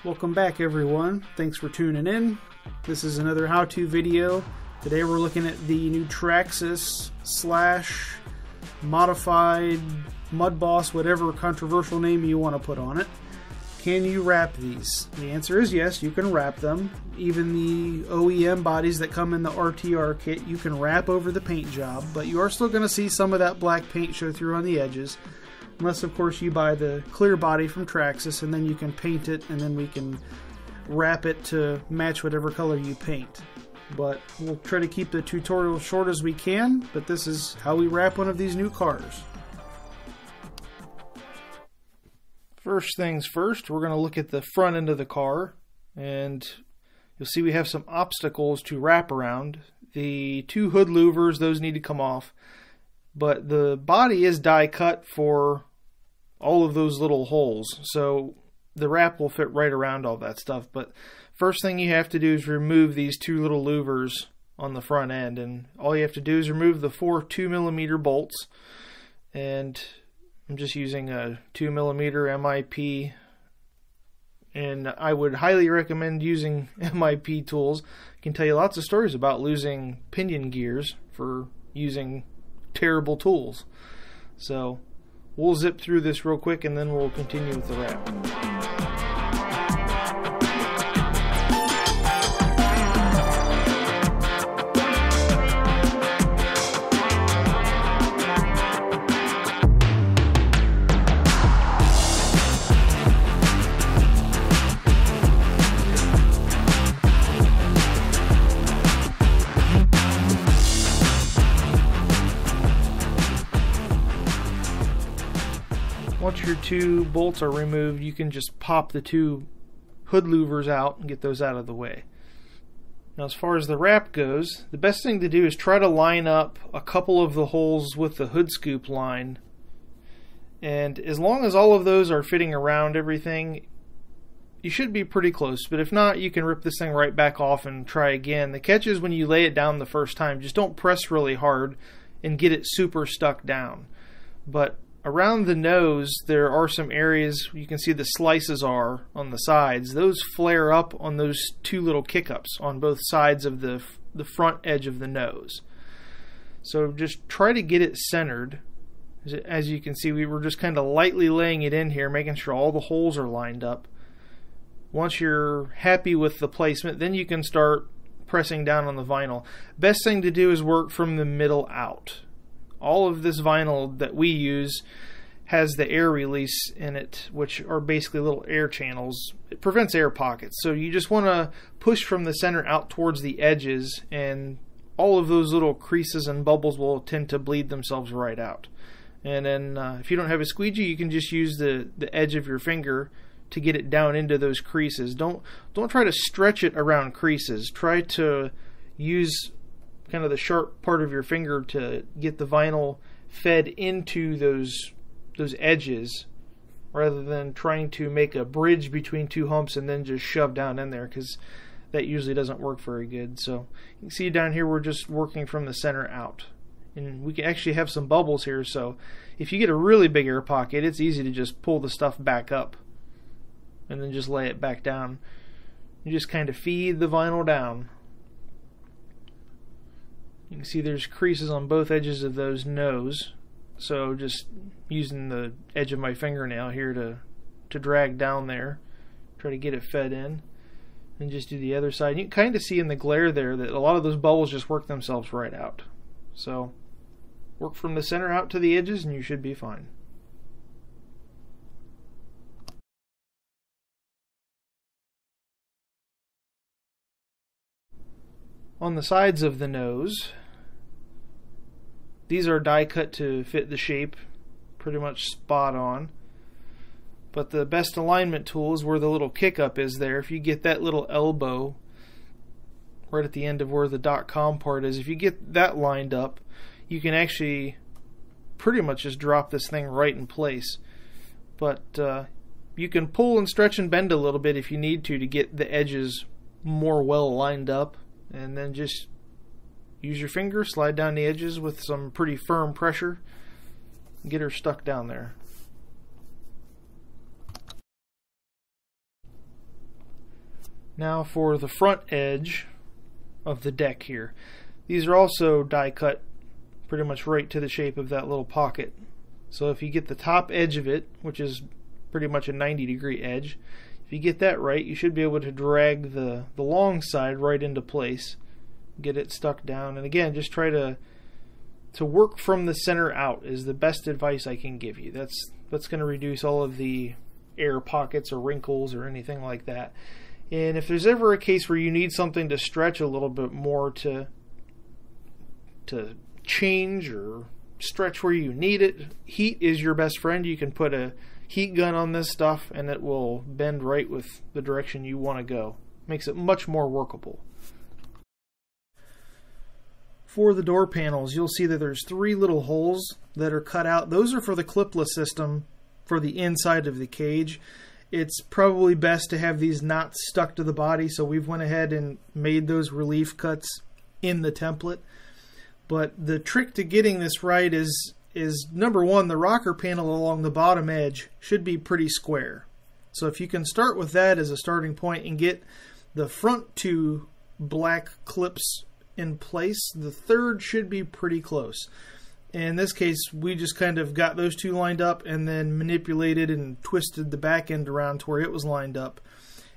Welcome back everyone. Thanks for tuning in. This is another how-to video. Today we're looking at the new Traxxas Modified Mudboss, whatever controversial name you want to put on it. Can you wrap these? The answer is yes, you can wrap them. Even the OEM bodies that come in the RTR kit, you can wrap over the paint job, but you are still going to see some of that black paint show through on the edges. Unless, of course, you buy the clear body from Traxxas, and then you can paint it, and then we can wrap it to match whatever color you paint. But we'll try to keep the tutorial short as we can, but this is how we wrap one of these new cars. First things first, we're going to look at the front end of the car, and you'll see we have some obstacles to wrap around. The two hood louvers, those need to come off. But the body is die cut for all of those little holes, so the wrap will fit right around all that stuff. But first thing you have to do is remove these two little louvers on the front end, and all you have to do is remove the 4 2mm bolts. And I'm just using a 2mm MIP, and I would highly recommend using MIP tools. I can tell you lots of stories about losing pinion gears for using terrible tools. So we'll zip through this real quick and then we'll continue with the wrap. Once your two bolts are removed, you can just pop the two hood louvers out and get those out of the way. Now, as far as the wrap goes, the best thing to do is try to line up a couple of the holes with the hood scoop line. And as long as all of those are fitting around everything, you should be pretty close. But if not, you can rip this thing right back off and try again. The catch is when you lay it down the first time, just don't press really hard and get it super stuck down. But around the nose, there are some areas you can see the slices are on the sides. Those flare up on those two little kick-ups on both sides of the front edge of the nose. So just try to get it centered. As you can see, we were just kind of lightly laying it in here, making sure all the holes are lined up. Once you're happy with the placement, then you can start pressing down on the vinyl. Best thing to do is work from the middle out. All of this vinyl that we use has the air release in it, which are basically little air channels. It prevents air pockets, so you just want to push from the center out towards the edges, and all of those little creases and bubbles will tend to bleed themselves right out. And then if you don't have a squeegee, you can just use the edge of your finger to get it down into those creases. Don't try to stretch it around creases. Try to use kind of the sharp part of your finger to get the vinyl fed into those edges, rather than trying to make a bridge between two humps and then just shove down in there, because that usually doesn't work very good. So you can see down here we're just working from the center out, and we can actually have some bubbles here, so if you get a really big air pocket, it's easy to just pull the stuff back up and then just lay it back down. You just kind of feed the vinyl down. You can see there's creases on both edges of those nose, so just using the edge of my fingernail here to drag down there, try to get it fed in, and just do the other side. You can kind of see in the glare there that a lot of those bubbles just work themselves right out. So work from the center out to the edges and you should be fine. On the sides of the nose, these are die cut to fit the shape, pretty much spot on. But the best alignment tool is where the little kick up is there. If you get that little elbow right at the end of where the .com part is, if you get that lined up, you can actually pretty much just drop this thing right in place. But you can pull and stretch and bend a little bit if you need to get the edges more well lined up. And then just use your finger, slide down the edges with some pretty firm pressure, and get her stuck down there. Now for the front edge of the deck here. These are also die cut pretty much right to the shape of that little pocket. So if you get the top edge of it, which is pretty much a 90-degree edge, if you get that right, you should be able to drag the long side right into place, get it stuck down. And again, just try to work from the center out is the best advice I can give you. That's going to reduce all of the air pockets or wrinkles or anything like that. And if there's ever a case where you need something to stretch a little bit more to change or stretch where you need it, heat is your best friend. You can put a heat gun on this stuff and it will bend right with the direction you want to go. Makes it much more workable. For the door panels, you'll see that there's 3 little holes that are cut out. Those are for the clipless system for the inside of the cage. It's probably best to have these not stuck to the body, so we've went ahead and made those relief cuts in the template. But the trick to getting this right is number one, the rocker panel along the bottom edge should be pretty square. So if you can start with that as a starting point and get the front 2 black clips in place, the third should be pretty close. In this case, we just kind of got those 2 lined up and then manipulated and twisted the back end around to where it was lined up.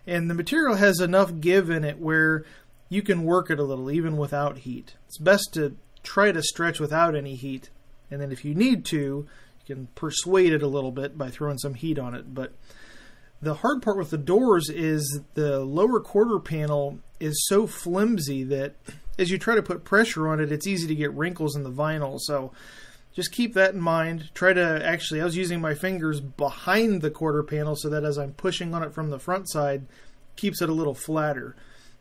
And the material has enough give in it where you can work it a little even without heat. It's best to try to stretch without any heat, and then if you need to, you can persuade it a little bit by throwing some heat on it. But the hard part with the doors is the lower quarter panel is so flimsy that as you try to put pressure on it, it's easy to get wrinkles in the vinyl. So just keep that in mind. Try to actually, I was using my fingers behind the quarter panel so that as I'm pushing on it from the front side, keeps it a little flatter.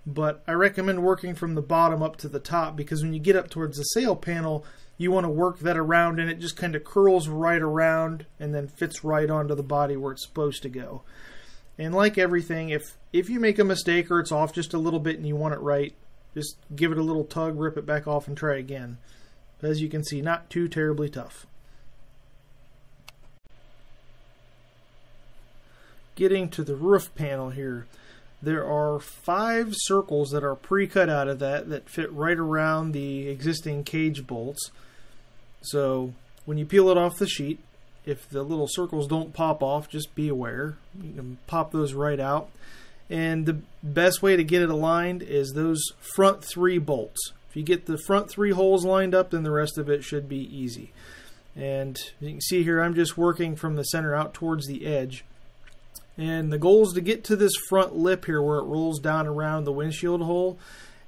But I recommend working from the bottom up to the top, because when you get up towards the sail panel, you want to work that around and it just kind of curls right around and then fits right onto the body where it's supposed to go. And like everything, if you make a mistake or it's off just a little bit and you want it right, just give it a little tug, rip it back off, and try again. As you can see, not too terribly tough. Getting to the roof panel here, there are 5 circles that are pre-cut out of that fit right around the existing cage bolts. So when you peel it off the sheet, if the little circles don't pop off, just be aware. You can pop those right out. And the best way to get it aligned is those front 3 bolts. If you get the front 3 holes lined up, then the rest of it should be easy. And you can see here I'm just working from the center out towards the edge. And the goal is to get to this front lip here where it rolls down around the windshield hole.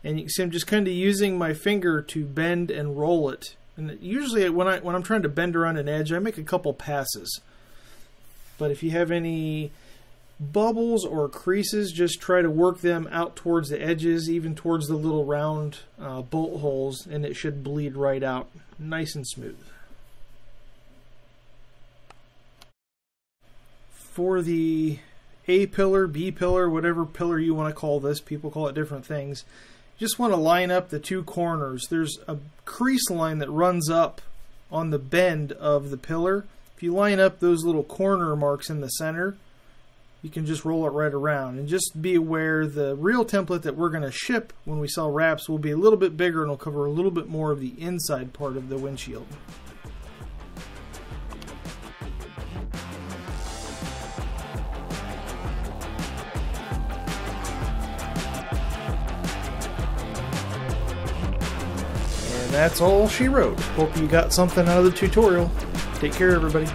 And you can see I'm just kind of using my finger to bend and roll it. And usually when I'm trying to bend around an edge, I make a couple passes. But if you have any bubbles or creases, just try to work them out towards the edges, even towards the little round bolt holes, and it should bleed right out nice and smooth. For the A pillar, B pillar, whatever pillar you want to call this, people call it different things, you just want to line up the 2 corners. There's a crease line that runs up on the bend of the pillar. If you line up those little corner marks in the center, you can just roll it right around. And just be aware, the real template that we're going to ship when we sell wraps will be a little bit bigger and will cover a little bit more of the inside part of the windshield. And that's all she wrote. Hope you got something out of the tutorial. Take care, everybody.